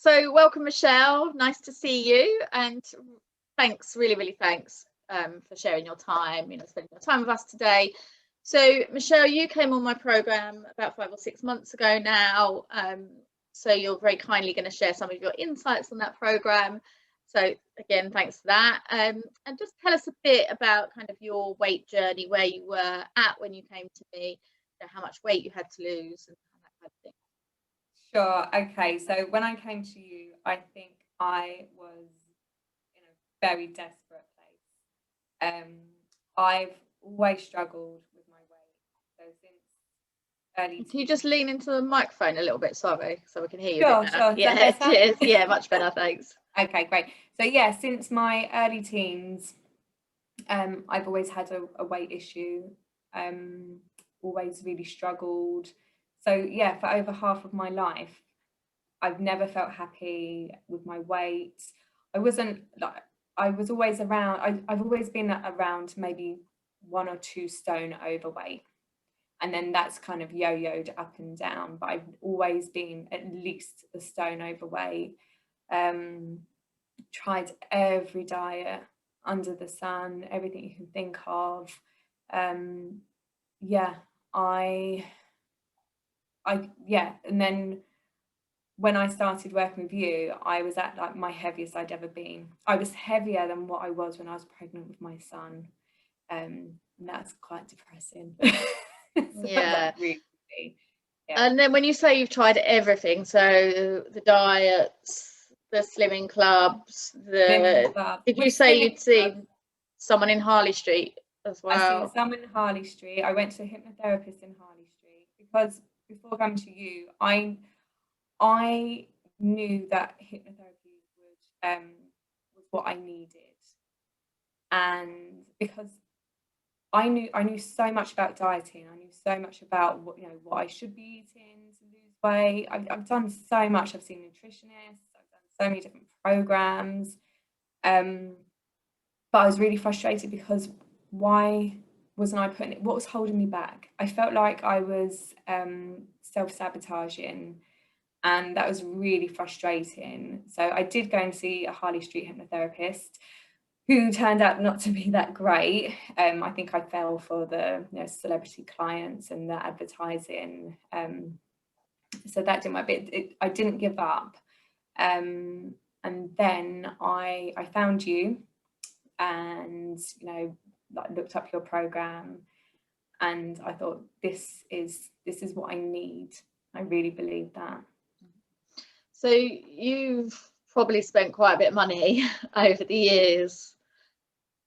So welcome, Michelle. Nice to see you, and thanks, really thanks for sharing your time, spending your time with us today. So Michelle, you came on my program about 5 or 6 months ago now. So you're very kindly going to share some of your insights on that program. So again, thanks for that. And just tell us a bit about kind of your weight journey, where you were at when you came to me, how much weight you had to lose, and that kind of thing. Sure. Okay. So when I came to you, I think I was in a very desperate place. I've always struggled with my weight. So since early. Can you just lean into the microphone a little bit, sorry, so we can hear you Sure, a bit better? sure. Yeah, cheers. Yeah, much better, thanks. Okay, great. So yeah, since my early teens, I've always had a weight issue. Always really struggled. So yeah, for over half of my life, I've never felt happy with my weight. I wasn't like, I was always around, I've always been around maybe 1 or 2 stone overweight. And then that's kind of yo-yoed up and down, but I've always been at least a stone overweight. Tried every diet under the sun, everything you can think of. Yeah, yeah, and then when I started working with you, I was at like my heaviest I'd ever been. I was heavier than what I was when I was pregnant with my son. And that's quite depressing. So Yeah. Really, yeah. And then when you say you've tried everything, so the diets, the slimming clubs, did you say you'd seen someone in Harley Street as well? I seen someone in Harley Street. I went to a hypnotherapist in Harley Street because before coming to you, I knew that hypnotherapy was what I needed, and because I knew so much about dieting, I knew so much about what I should be eating to lose weight. I've done so much. I've seen nutritionists. I've done so many different programs, but I was really frustrated because why wasn't I putting it? What was holding me back? I felt like I was self-sabotaging. And that was really frustrating. So I did go and see a Harley Street hypnotherapist who turned out not to be that great. I think I fell for the celebrity clients and the advertising. So that didn't work, but I didn't give up. And then I found you and, looked up your program, and I thought, this is what I need. I really believe that. So you've probably spent quite a bit of money over the years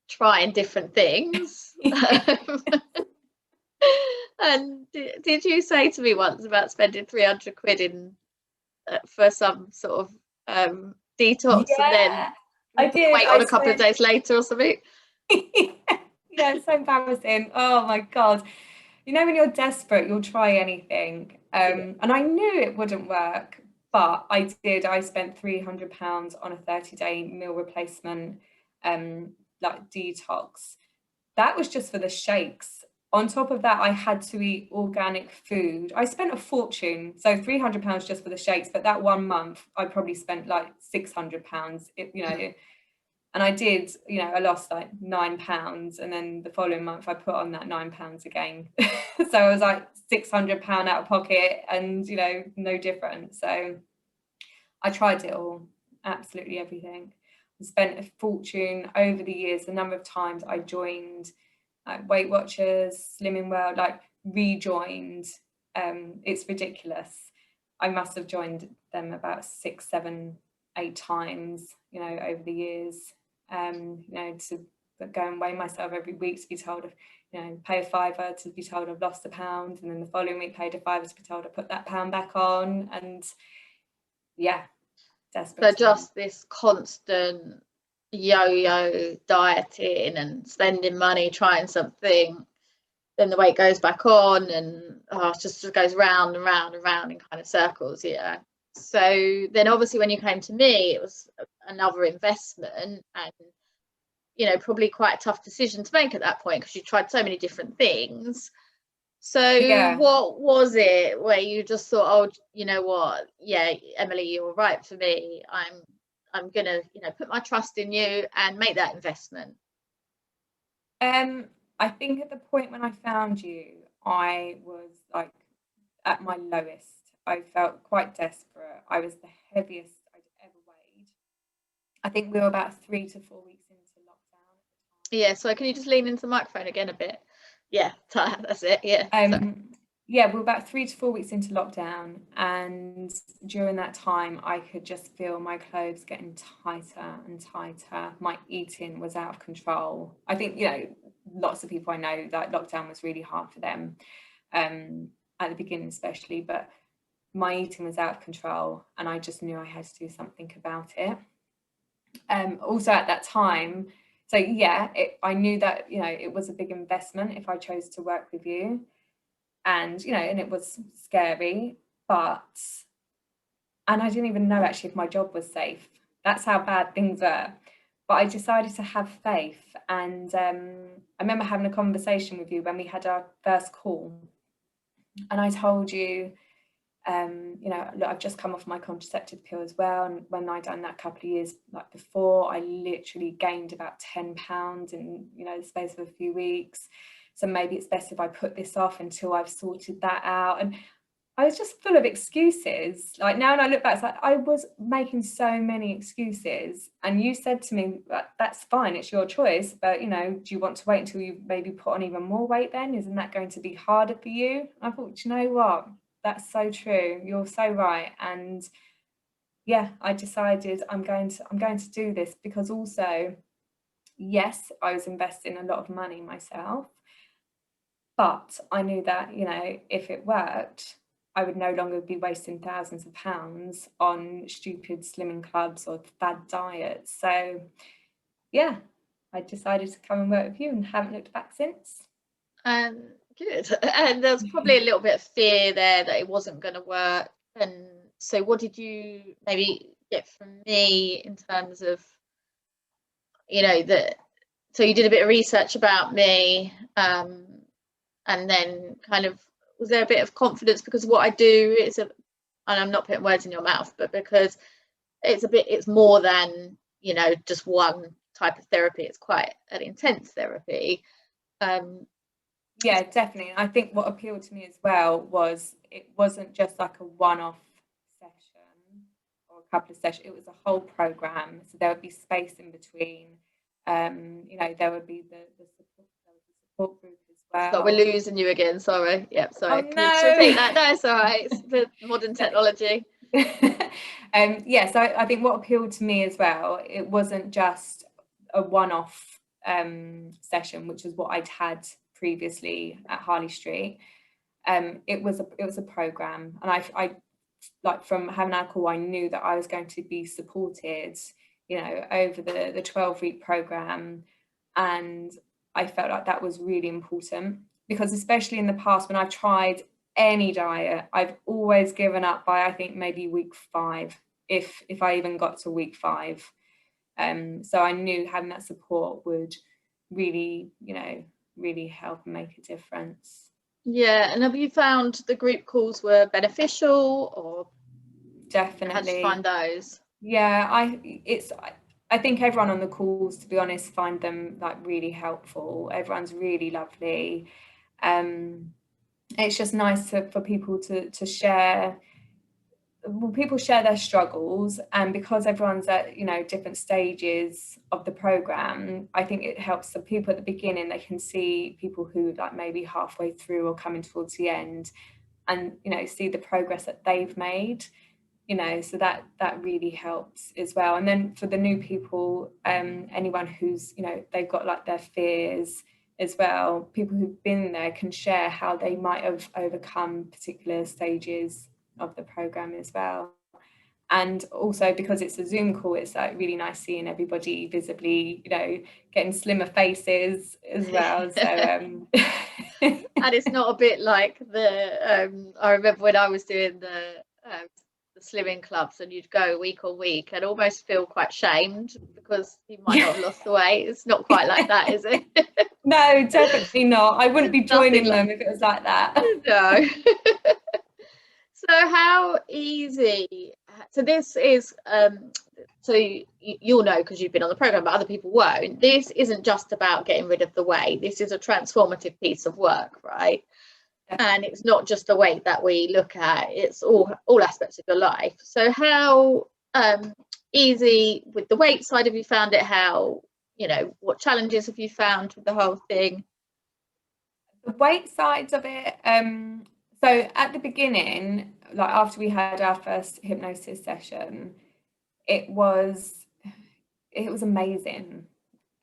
trying different things. And did you say to me once about spending 300 quid in for some sort of detox, yeah, and then I did. wait on a couple of days later or something? Yeah, it's so embarrassing. Oh my God. When you're desperate, you'll try anything. And I knew it wouldn't work, but I did. I spent £300 on a 30-day meal replacement, like detox. That was just for the shakes. On top of that, I had to eat organic food. I spent a fortune. So £300 just for the shakes, but that 1 month, I probably spent like £600, and I did, I lost like £9, and then the following month I put on that £9 again. So I was like £600 out of pocket, and no different. So I tried it all, absolutely everything. I spent a fortune over the years. The number of times I joined Weight Watchers, Slimming World, like rejoined. It's ridiculous. I must have joined them about 6, 7, 8 times, over the years. To go and weigh myself every week to be told of, pay a £5 to be told I've lost £1, and then the following week paid a £5 to be told I put that £1 back on, and yeah, desperate. So just this constant yo-yo dieting and spending money trying something, then the weight goes back on, and it just goes round and round and round in kind of circles. Yeah. So then obviously when you came to me, it was another investment, and probably quite a tough decision to make at that point, because you tried so many different things. So Yeah. what was it where you just thought, oh, you know what, yeah, Emily, you're right for me, I'm gonna, you know, put my trust in you and make that investment? I think at the point when I found you, I was like at my lowest. I felt quite desperate. I was the heaviest I'd ever weighed. I think we were about 3 to 4 weeks into lockdown at the Yeah, so can you just lean into the microphone again a bit? Yeah, that's it. Yeah. time. Yeah, we were about 3 to 4 weeks into lockdown, and during that time, I could just feel my clothes getting tighter and tighter. My eating was out of control. I think, you know, lots of people I know, that lockdown was really hard for them, at the beginning especially, but my eating was out of control, and I just knew I had to do something about it. Also at that time, so yeah, I knew that, you know, it was a big investment if I chose to work with you, and you know, and it was scary, and I didn't even know actually if my job was safe. That's how bad things were. But I decided to have faith, and I remember having a conversation with you when we had our first call, and I told you, you know, look, I've just come off my contraceptive pill as well, and when I done that a couple of years like before, I literally gained about 10 pounds in, you know, the space of a few weeks. So maybe it's best if I put this off until I've sorted that out. And I was just full of excuses. Like now, when I look back, it's like I was making so many excuses. And you said to me, that's fine, it's your choice. But, you know, do you want to wait until you maybe put on even more weight then? Isn't that going to be harder for you? I thought, do you know what? That's so true. You're so right. And yeah, I decided I'm going to do this, because also, yes, I was investing a lot of money myself, but I knew that, you know, if it worked, I would no longer be wasting thousands of pounds on stupid slimming clubs or fad diets. So yeah, I decided to come and work with you and haven't looked back since. Good. And there's probably a little bit of fear there that it wasn't going to work. And so what did you maybe get from me in terms of, you know, that, so you did a bit of research about me, and then kind of, was there a bit of confidence because what I do is and I'm not putting words in your mouth, but because it's more than, you know, just one type of therapy. It's quite an intense therapy. Yeah, definitely. I think what appealed to me as well was it wasn't just like a one-off session or a couple of sessions. It was a whole program. So there would be space in between. You know, there would be the support group as So we're well. losing you again. Sorry. Yep. Sorry. Oh Can you just repeat that? no. No, it's all right. It's the modern technology. Yeah, so I think what appealed to me as well, it wasn't just a one-off session, which is what I'd had previously at Harley Street. It was a program, and I like from having our call, I knew that I was going to be supported, you know, over the 12-week program, and I felt like that was really important, because especially in the past when I've tried any diet, I've always given up by I think maybe week 5, if I even got to week 5. So I knew having that support would really, you know, really help and make a difference. Yeah. And have you found the group calls were beneficial, or how did you Definitely. find those? Yeah, I think everyone on the calls, to be honest, find them like really helpful. Everyone's really lovely. It's just nice for people to share. Well, people share their struggles, and because everyone's at, you know, different stages of the program, I think it helps the people at the beginning. They can see people who like maybe halfway through or coming towards the end, and you know, see the progress that they've made, you know, so that really helps as well. And then for the new people, anyone who's, you know, they've got like their fears as well, people who've been there can share how they might have overcome particular stages of the program as well. And also because it's a Zoom call, it's like really nice seeing everybody visibly, you know, getting slimmer faces as well. So And it's not a bit like the I remember when I was doing the slimming clubs, and you'd go week on week and almost feel quite shamed because you might not have lost the weight. It's not quite like that, is it? No, definitely not. I wouldn't be joining Nothing them if it was like that. no. So how easy, so this is so you'll know because you've been on the program, but other people won't. This isn't just about getting rid of the weight. This is a transformative piece of work, right? And it's not just the weight that we look at, it's all aspects of your life. So how easy with the weight side have you found it? How, you know, what challenges have you found with the whole thing? The weight side of it, so at the beginning, like after we had our first hypnosis session, it was amazing.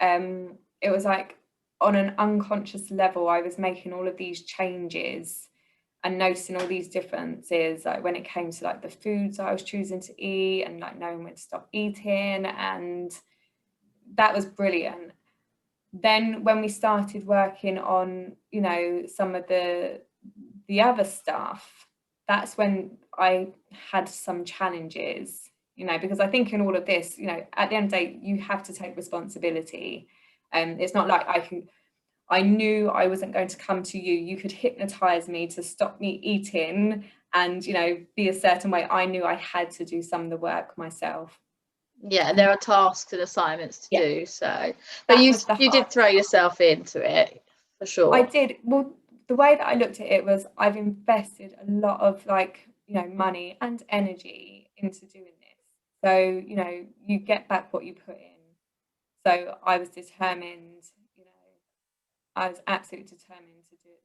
It was like on an unconscious level, I was making all of these changes and noticing all these differences, like when it came to like the foods I was choosing to eat and like knowing when to stop eating, and that was brilliant. Then when we started working on, you know, some of the other stuff, that's when I had some challenges, you know, because I think in all of this, you know, at the end of the day, you have to take responsibility. It's not like I knew I wasn't going to come to you. You could hypnotize me to stop me eating and, you know, be a certain way. I knew I had to do some of the work myself. Yeah, there are tasks and assignments to do. So, but you did throw yourself into it for sure. I did. Well, the way that I looked at it was I've invested a lot of like, you know, money and energy into doing this. So, you know, you get back what you put in. So I was determined, you know, I was absolutely determined to do it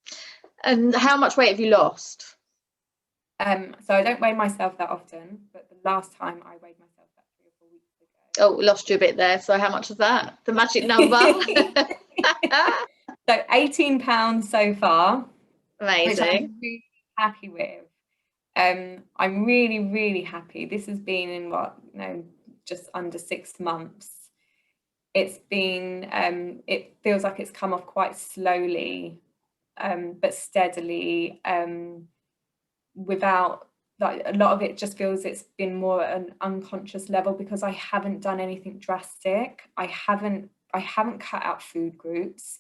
this time. And how much weight have you lost? So I don't weigh myself that often, but the last time I weighed myself about 3 or 4 weeks ago. Oh, we lost you a bit there. So how much is that? The magic number? So 18 pounds so far. Amazing. Which I'm really happy with. I'm really, really happy. This has been in what, you know, just under 6 months. It's been, it feels like it's come off quite slowly, but steadily, without, like, a lot of it just feels it's been more at an unconscious level because I haven't done anything drastic. I haven't cut out food groups.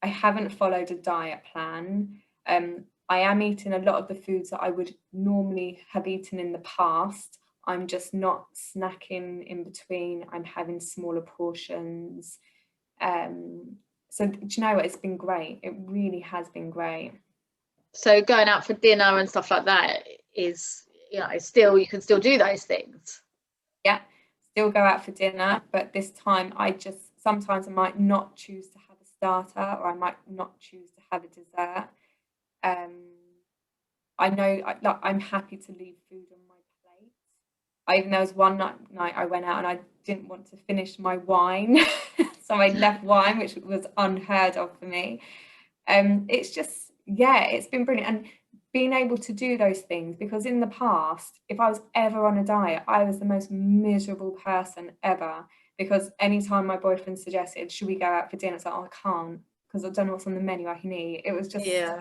I haven't followed a diet plan. I am eating a lot of the foods that I would normally have eaten in the past. I'm just not snacking in between. I'm having smaller portions. So do you know what? It's been great. It really has been great. So going out for dinner and stuff like that is, you know, still, you can still do those things. Yeah, still go out for dinner, but this time sometimes I might not choose to have a starter, or I might not choose to have a dessert. I know I'm happy to leave food on my plate. Even there was one night I went out and I didn't want to finish my wine, so I left wine, which was unheard of for me. It's just, yeah, it's been brilliant. And being able to do those things, because in the past, if I was ever on a diet, I was the most miserable person ever, because anytime my boyfriend suggested, should we go out for dinner, it's like, oh, I can't, because I don't know what's on the menu I can eat. It was just, yeah.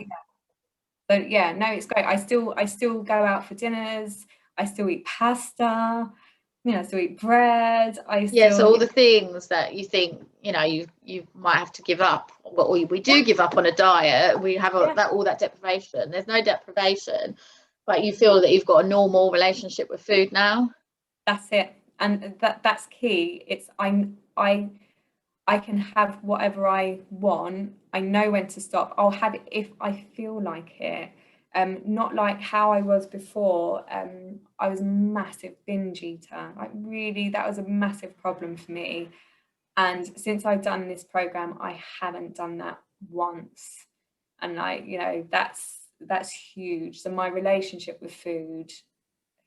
So yeah, no, it's great. I still go out for dinners. I still eat pasta. You know, I still eat bread. So all the things that you think, you know, you might have to give up. Well, we do give up on a diet. We have all that deprivation. There's no deprivation, but you feel that you've got a normal relationship with food now. That's it, and that's key. It's I can have whatever I want. I know when to stop. I'll have it if I feel like it. Not like how I was before. I was a massive binge eater. Like, really, that was a massive problem for me. And since I've done this program, I haven't done that once. And, like, you know, that's huge. So my relationship with food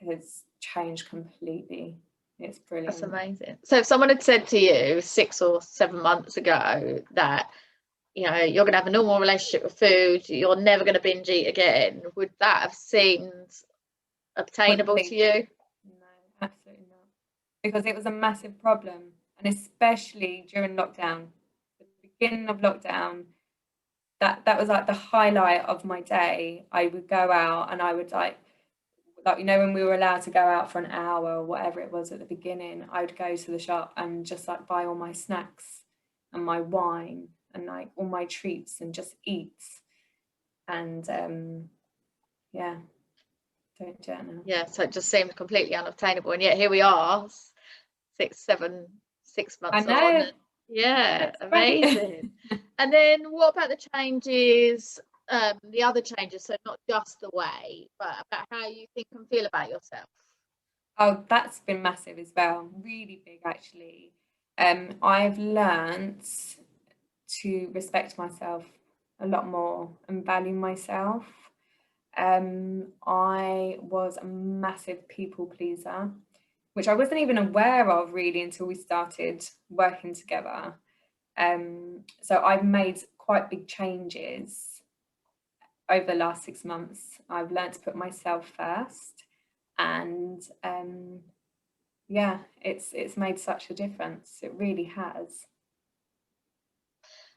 has changed completely. It's brilliant. That's amazing. So if someone had said to you 6 or 7 months ago that, you know, you're going to have a normal relationship with food, you're never going to binge eat again, would that have seemed obtainable to you? No, absolutely not. Because it was a massive problem. And especially during lockdown, the beginning of lockdown, that was like the highlight of my day. I would go out and I would like, you know, when we were allowed to go out for an hour or whatever it was at the beginning, I would go to the shop and just like buy all my snacks and my wine and like all my treats and just eat. And yeah, don't do it now. Yeah, so it just seemed completely unobtainable, and yet here we are, 6 I months on. know. And yeah, That's amazing. great. And then what about the changes, the other changes, so not just the weight, but about how you think and feel about yourself? Oh, that's been massive as well. Really big, actually. I've learnt to respect myself a lot more and value myself. I was a massive people pleaser, which I wasn't even aware of really until we started working together. So I've made quite big changes over the last 6 months. I've learned to put myself first, and yeah, it's made such a difference. It really has.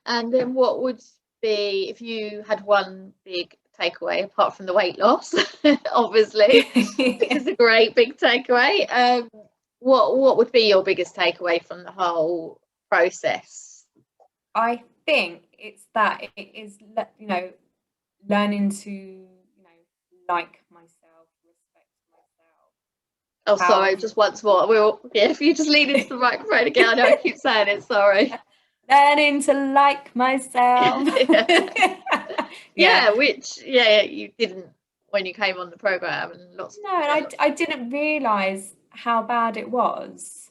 And then what would be, if you had one big takeaway apart from the weight loss, obviously, which is a great big takeaway, what would be your biggest takeaway from the whole process? I think it's that it is, you know, learning to, you know, like myself, respect myself. Oh, sorry, just once more. Yeah, if you just lean into the microphone again, I know I keep saying it, sorry. Learning to like myself. Yeah, which you didn't when you came on the program, and lots. No, and I didn't realise how bad it was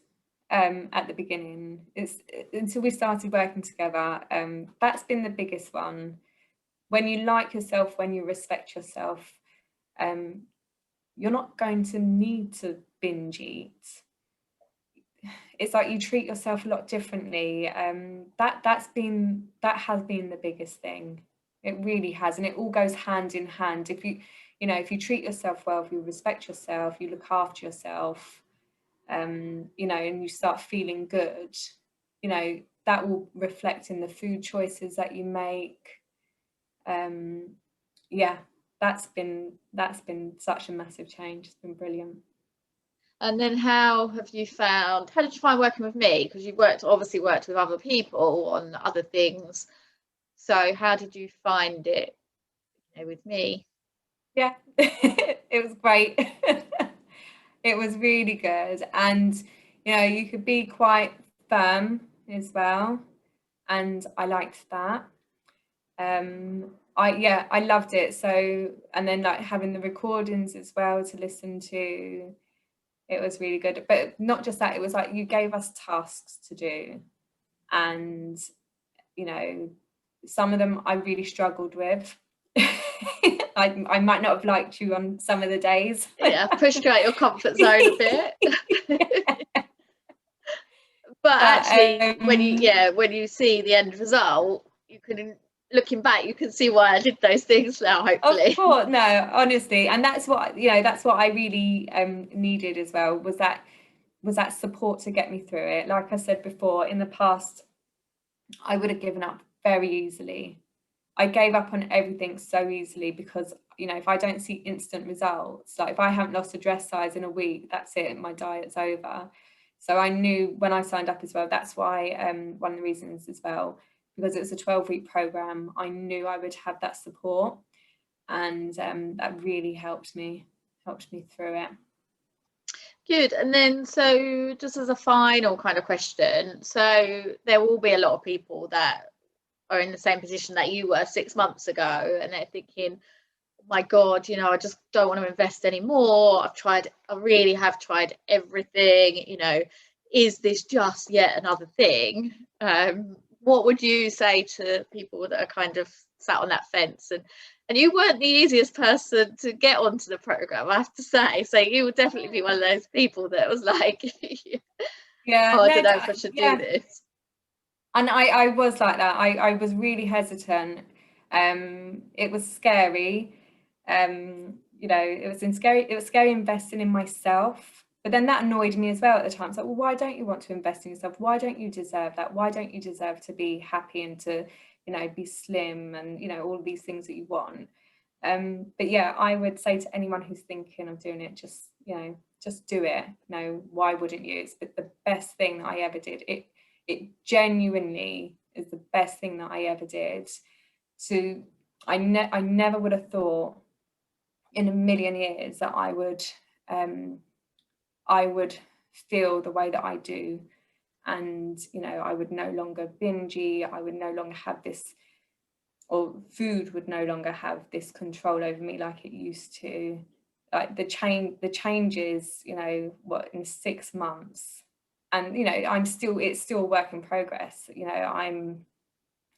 at the beginning. It's until we started working together. That's been the biggest one. When you like yourself, when you respect yourself, you're not going to need to binge eat. It's like you treat yourself a lot differently. That has been the biggest thing. It really has, and it all goes hand in hand. If you treat yourself well, if you respect yourself, you look after yourself, and you start feeling good, that will reflect in the food choices that you make. Yeah, that's been such a massive change. It's been brilliant. And then how did you find working with me? Because you've obviously worked with other people on other things. So how did you find it, with me? Yeah, it was great. It was really good. And, you could be quite firm as well. And I liked that. I loved it. So, and then like having the recordings as well to listen to, it was really good. But not just that, it was like you gave us tasks to do. And, some of them I really struggled with. I might not have liked you on some of the days. Yeah, pushed you out your comfort zone a bit. But actually, when you see the end result, you can, looking back, you can see why I did those things now, hopefully. Of course, no, honestly, and that's what I really needed as well, was that support to get me through it. Like I said before, in the past, I would have given up very easily. I gave up on everything so easily because, if I don't see instant results, like if I haven't lost a dress size in a week, that's it, my diet's over. So I knew when I signed up as well, that's why one of the reasons as well, because it was a 12-week program, I knew I would have that support, and that really helped me through it. Good. And then, so just as a final kind of question, so there will be a lot of people that are in the same position that you were 6 months ago, and they're thinking, oh my God, I just don't want to invest anymore. I really have tried everything, is this just yet another thing? What would you say to people that are kind of sat on that fence? And you weren't the easiest person to get onto the program, I have to say. So you would definitely be one of those people that was like, yeah, I don't know if I should do this. And I was like that. I was really hesitant. It was scary. It was scary investing in myself. But then that annoyed me as well at the time. It's like, well, why don't you want to invest in yourself? Why don't you deserve that? Why don't you deserve to be happy and to, be slim and, all of these things that you want? But yeah, I would say to anyone who's thinking of doing it, just do it. Why wouldn't you? It's the best thing that I ever did. it genuinely is the best thing that I ever did. I never would have thought in a million years that I would feel the way that I do, and I would no longer binge. I would no longer have this, or food would no longer have this control over me like it used to. Like the changes, what, in 6 months, and it's still a work in progress.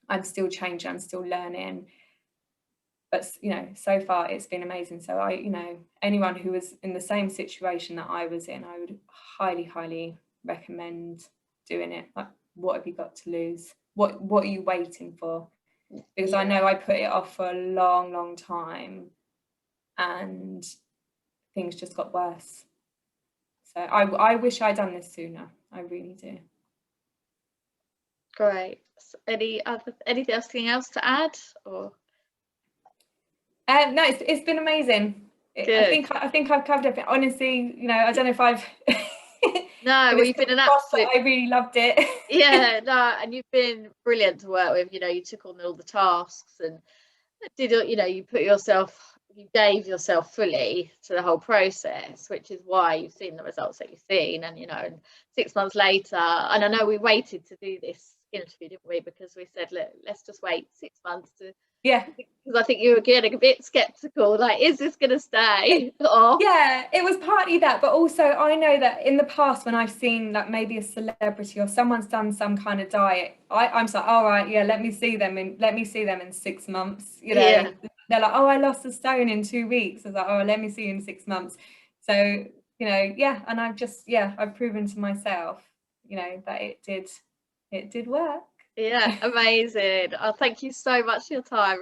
I'm still changing, I'm still learning, but so far it's been amazing. So anyone who was in the same situation that I was in, I would highly recommend doing it. Like, what have you got to lose? What are you waiting for? Because I know I put it off for a long time, and things just got worse. So I wish I'd done this sooner. I really do. Great. So anything else to add, or? No, it's been amazing. I think I've covered everything. Honestly, I don't know if I've. No, we've been an absolute. I really loved it. Yeah, no, and you've been brilliant to work with. You took on all the tasks and did. You gave yourself fully to the whole process, which is why you've seen the results that you've seen. And and 6 months later, and I know we waited to do this interview, didn't we? Because we said, look, let's just wait 6 months to. Yeah. Because I think you were getting a bit skeptical, like, is this going to stay? Yeah, it was partly that, but also I know that in the past when I've seen like maybe a celebrity or someone's done some kind of diet, I'm like, all right, yeah, let me see them in 6 months. Yeah. They're like, oh, I lost a stone in 2 weeks. I was like, oh, let me see you in 6 months. So and I've proven to myself, that it did work. Yeah, amazing. Oh, thank you so much for your time.